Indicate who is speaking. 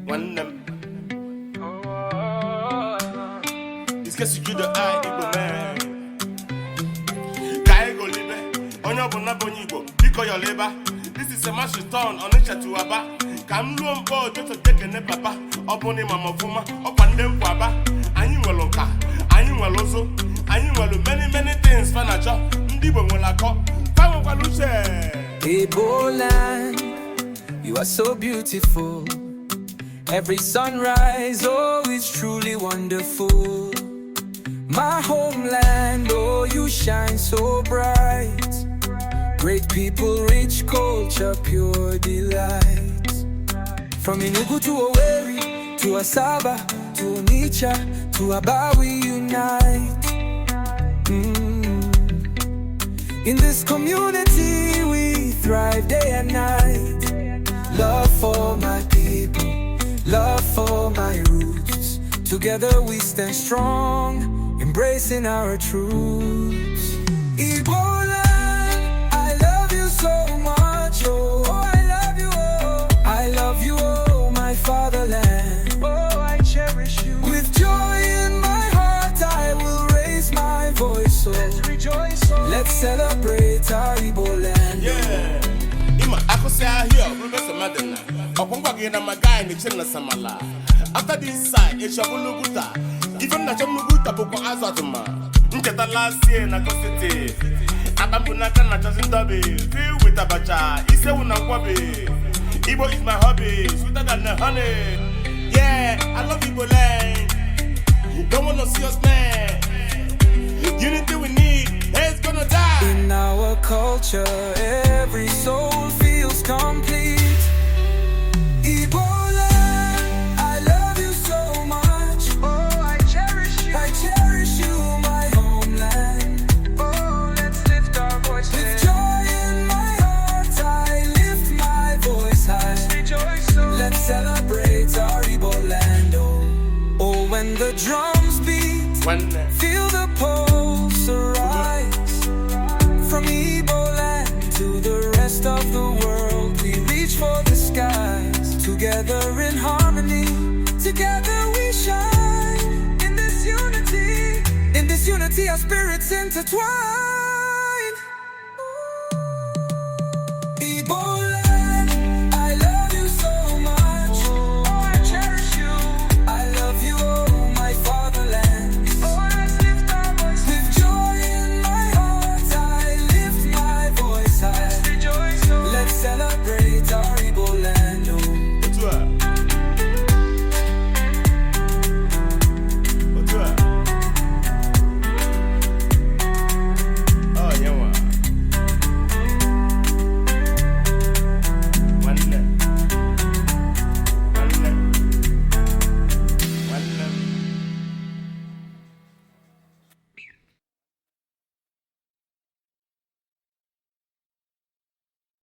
Speaker 1: One them. This case you do the eye, Igbo man. Guy go live. Onyo bona bonigo. Pick your labor. This is a mash return on each to Aba. Come loom board to take a papa. Upon mama fuma. Upon them waba. And you will look. And you will also. And you will many things. Fanacha. Ndibo will call. Come on,
Speaker 2: Ebola, you are so beautiful. Every sunrise, oh, is truly wonderful. My homeland, oh, you shine so bright. Great people, rich culture, pure delight. From Enugu to Owerri, to Asaba, to Onitsha, to Aba, we unite. In this community, we thrive day and night. Love for my people, love for my roots. Together we stand strong, embracing our truths. Ebola, I love you so much, oh, I love you, oh. I love you, oh, my fatherland. Oh, I cherish you. With joy in my heart, I will raise my voice, oh. Let's rejoice, oh. Let's celebrate our Ebola.
Speaker 1: Yeah. Ako say I hear Professor Madonna. Okongwa gina magay ni chena samala. After this side, it's Shabuluguta. Even na Jamuguta poko azatuma. Nketa last year na city. Abambunaka na chazindabe. Feel with abacha. Ise unakwabe. Igbo is my hobby. Sweeter than the honey. Yeah, I love Igbo land. Don't wanna see us man. Unity we need. It's gonna die.
Speaker 2: In our culture, every soul feels complete. Ebola, I love you so much. Oh, I cherish you. I cherish you, my homeland. Oh, let's lift our voices. With joy in my heart, I lift my voice high. Let's rejoice, oh. Let's celebrate our Ebola. Oh, when the drums beat, feel the pulse arise. From Igbo land to the rest of the world, we reach for the skies. Together in harmony, together we shine. In this unity our spirits intertwine.